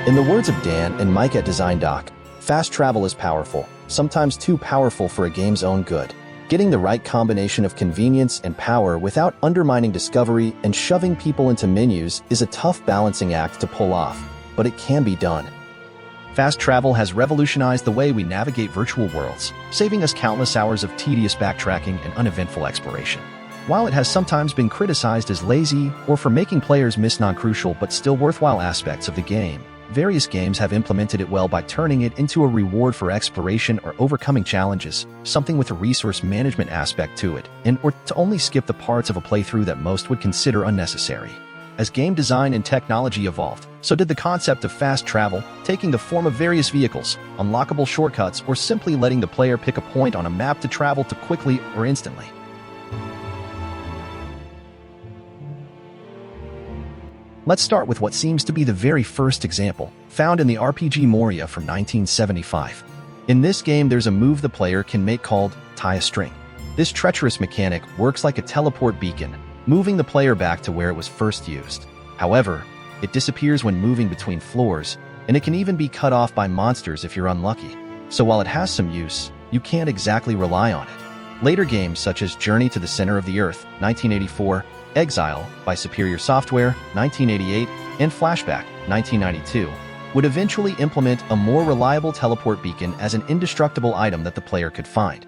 In the words of Dan and Mike at Design Doc, fast travel is powerful, sometimes too powerful for a game's own good. Getting the right combination of convenience and power without undermining discovery and shoving people into menus is a tough balancing act to pull off, but it can be done. Fast travel has revolutionized the way we navigate virtual worlds, saving us countless hours of tedious backtracking and uneventful exploration. While it has sometimes been criticized as lazy or for making players miss non-crucial but still worthwhile aspects of the game, various games have implemented it well by turning it into a reward for exploration or overcoming challenges, something with a resource management aspect to it, or to only skip the parts of a playthrough that most would consider unnecessary. As game design and technology evolved, so did the concept of fast travel, taking the form of various vehicles, unlockable shortcuts, or simply letting the player pick a point on a map to travel to quickly or instantly. Let's start with what seems to be the very first example, found in the RPG Moria from 1975. In this game, there's a move the player can make called tie a string. This treacherous mechanic works like a teleport beacon, moving the player back to where it was first used. However, it disappears when moving between floors, and it can even be cut off by monsters if you're unlucky. So while it has some use, you can't exactly rely on it. Later games such as Journey to the Center of the Earth, 1984, Exile by Superior Software, 1988, and Flashback, 1992, would eventually implement a more reliable teleport beacon as an indestructible item that the player could find.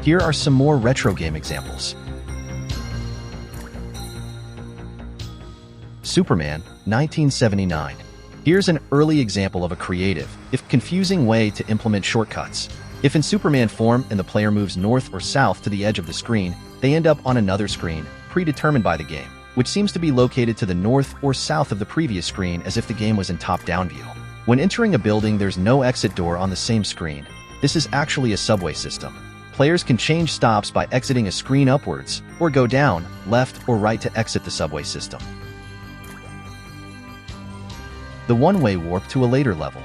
Here are some more retro game examples. Superman, 1979. Here's an early example of a creative, if confusing way to implement shortcuts. If in Superman form and the player moves north or south to the edge of the screen, they end up on another screen, predetermined by the game, which seems to be located to the north or south of the previous screen as if the game was in top-down view. When entering a building, there's no exit door on the same screen. This is actually a subway system. Players can change stops by exiting a screen upwards, or go down, left, or right to exit the subway system. The one-way warp to a later level.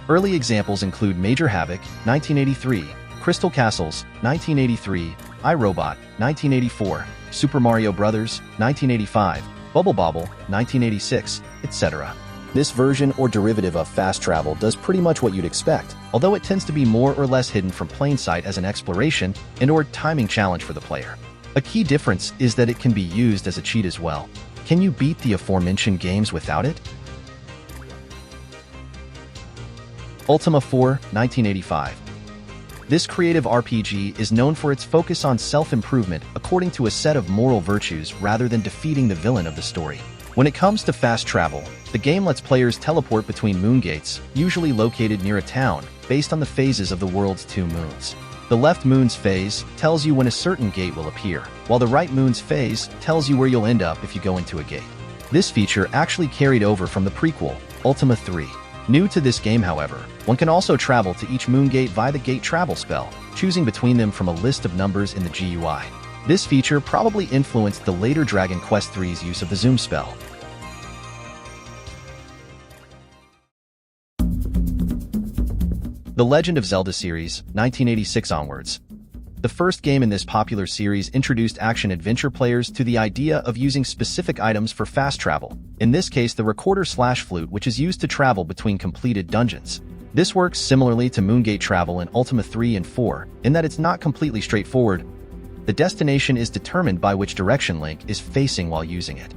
Early examples include Major Havoc, 1983, Crystal Castles, 1983, iRobot, 1984, Super Mario Bros., 1985, Bubble Bobble, 1986, etc. This version or derivative of fast travel does pretty much what you'd expect, although it tends to be more or less hidden from plain sight as an exploration and/or timing challenge for the player. A key difference is that it can be used as a cheat as well. Can you beat the aforementioned games without it? Ultima 4, 1985. This creative RPG is known for its focus on self-improvement according to a set of moral virtues rather than defeating the villain of the story. When it comes to fast travel, the game lets players teleport between moon gates, usually located near a town, based on the phases of the world's two moons. The left moon's phase tells you when a certain gate will appear, while the right moon's phase tells you where you'll end up if you go into a gate. This feature actually carried over from the prequel, Ultima 3. New to this game, however, one can also travel to each moon gate via the gate travel spell, choosing between them from a list of numbers in the GUI. This feature probably influenced the later Dragon Quest III's use of the zoom spell. The Legend of Zelda series, 1986 onwards. The first game in this popular series introduced action-adventure players to the idea of using specific items for fast travel, in this case the recorder/flute, which is used to travel between completed dungeons. This works similarly to Moongate travel in Ultima 3 and 4, in that it's not completely straightforward. The destination is determined by which direction Link is facing while using it.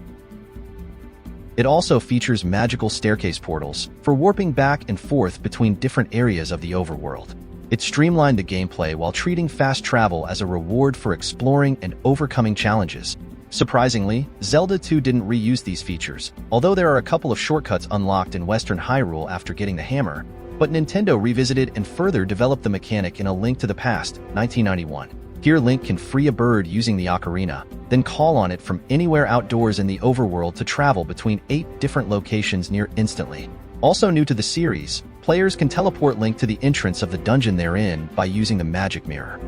It also features magical staircase portals for warping back and forth between different areas of the overworld. It streamlined the gameplay while treating fast travel as a reward for exploring and overcoming challenges. Surprisingly, Zelda 2 didn't reuse these features, although there are a couple of shortcuts unlocked in Western Hyrule after getting the hammer, but Nintendo revisited and further developed the mechanic in A Link to the Past, 1991. Here Link can free a bird using the ocarina, then call on it from anywhere outdoors in the overworld to travel between 8 different locations near instantly. Also new to the series, players can teleport Link to the entrance of the dungeon they're in by using the magic mirror.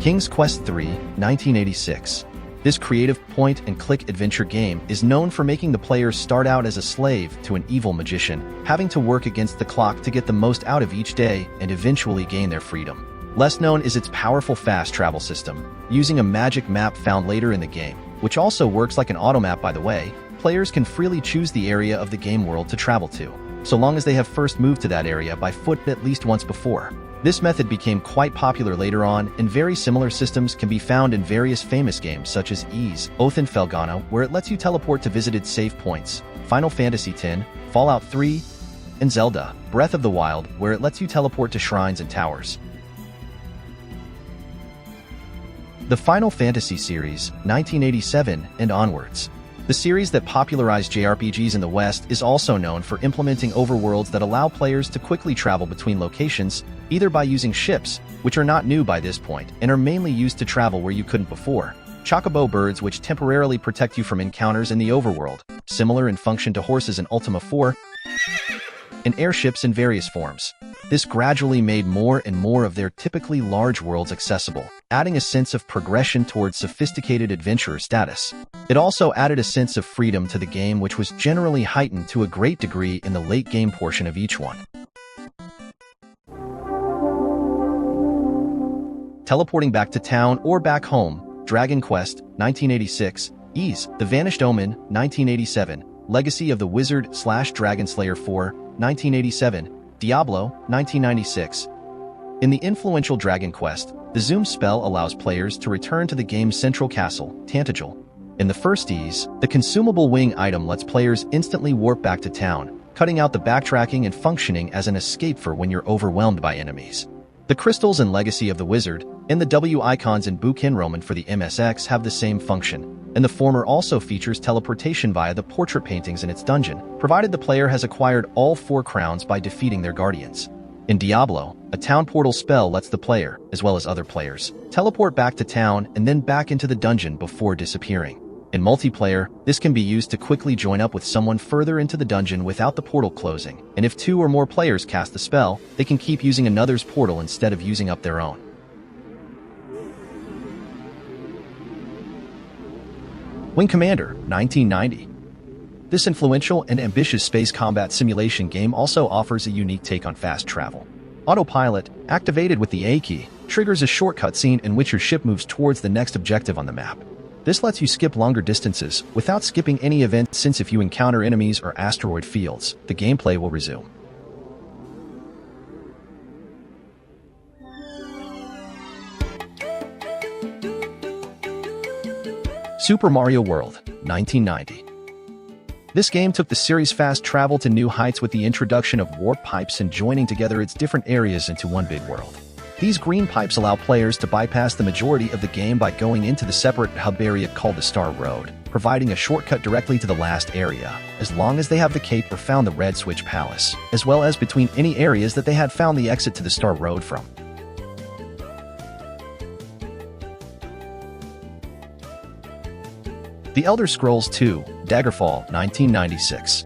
King's Quest III, 1986. This creative point-and-click adventure game is known for making the player start out as a slave to an evil magician, having to work against the clock to get the most out of each day and eventually gain their freedom. Less known is its powerful fast travel system, using a magic map found later in the game. which also works like an automap by the way. Players can freely choose the area of the game world to travel to, so long as they have first moved to that area by foot at least once before. This method became quite popular later on, and very similar systems can be found in various famous games such as Ys, Oath and Felghana, where it lets you teleport to visited save points, Final Fantasy X, Fallout 3, and Zelda, Breath of the Wild, where it lets you teleport to shrines and towers. The Final Fantasy series, 1987 and onwards. The series that popularized JRPGs in the West is also known for implementing overworlds that allow players to quickly travel between locations, either by using ships, which are not new by this point and are mainly used to travel where you couldn't before, chocobo birds which temporarily protect you from encounters in the overworld, similar in function to horses in Ultima 4, and airships in various forms. This gradually made more and more of their typically large worlds accessible, adding a sense of progression towards sophisticated adventurer status. It also added a sense of freedom to the game, which was generally heightened to a great degree in the late game portion of each one. Teleporting back to town or back home, Dragon Quest, 1986, Ys, The Vanished Omen, 1987, Legacy of the Wizard/Dragon Slayer 4, 1987, Diablo, 1996. In the influential Dragon Quest, the Zoom spell allows players to return to the game's central castle, Tantagel. In the first Ys, the consumable wing item lets players instantly warp back to town, cutting out the backtracking and functioning as an escape for when you're overwhelmed by enemies. The crystals in Legacy of the Wizard and the W icons in Buken Roman for the MSX have the same function, and the former also features teleportation via the portrait paintings in its dungeon, provided the player has acquired all 4 crowns by defeating their guardians. In Diablo, a town portal spell lets the player, as well as other players, teleport back to town and then back into the dungeon before disappearing. In multiplayer, this can be used to quickly join up with someone further into the dungeon without the portal closing, and if 2 or more players cast the spell, they can keep using another's portal instead of using up their own. Wing Commander, 1990. This influential and ambitious space combat simulation game also offers a unique take on fast travel. Autopilot, activated with the A key, triggers a shortcut scene in which your ship moves towards the next objective on the map. This lets you skip longer distances without skipping any event, since if you encounter enemies or asteroid fields, the gameplay will resume. Super Mario World, 1990. This game took the series' fast travel to new heights with the introduction of warp pipes and joining together its different areas into one big world. These green pipes allow players to bypass the majority of the game by going into the separate hub area called the Star Road, providing a shortcut directly to the last area, as long as they have the cape or found the Red Switch Palace, as well as between any areas that they had found the exit to the Star Road from. The Elder Scrolls II: Daggerfall, 1996.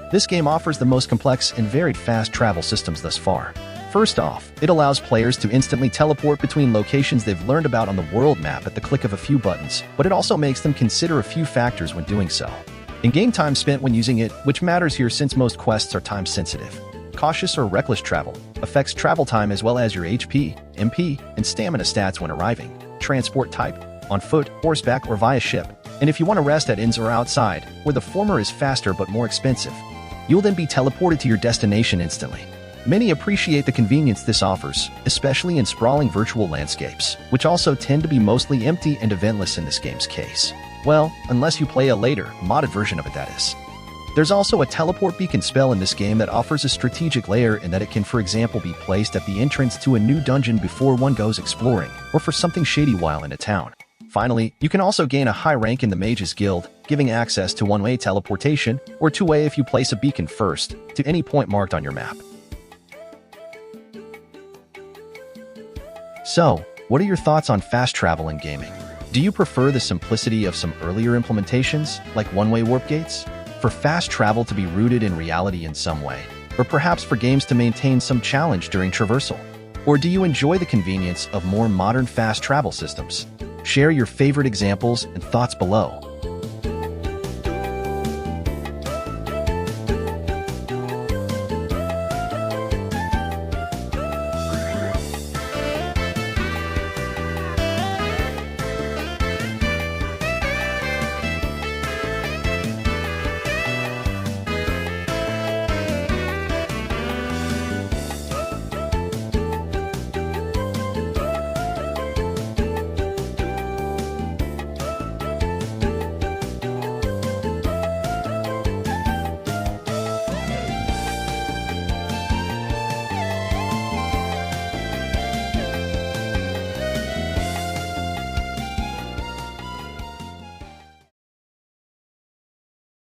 This game offers the most complex and varied fast travel systems thus far. First off, it allows players to instantly teleport between locations they've learned about on the world map at the click of a few buttons, but it also makes them consider a few factors when doing so. In-game time spent when using it, which matters here since most quests are time-sensitive. Cautious or reckless travel affects travel time as well as your HP, MP, and stamina stats when arriving. Transport type: on foot, horseback, or via ship. And if you want to rest at inns or outside, where the former is faster but more expensive, you'll then be teleported to your destination instantly. Many appreciate the convenience this offers, especially in sprawling virtual landscapes, which also tend to be mostly empty and eventless in this game's case. Well, unless you play a later, modded version of it, that is. There's also a teleport beacon spell in this game that offers a strategic layer in that it can, for example, be placed at the entrance to a new dungeon before one goes exploring, or for something shady while in a town. Finally, you can also gain a high rank in the Mages Guild, giving access to one-way teleportation, or two-way if you place a beacon first, to any point marked on your map. So, what are your thoughts on fast travel in gaming? Do you prefer the simplicity of some earlier implementations, like one-way warp gates? For fast travel to be rooted in reality in some way? Or perhaps for games to maintain some challenge during traversal? Or do you enjoy the convenience of more modern fast travel systems? Share your favorite examples and thoughts below.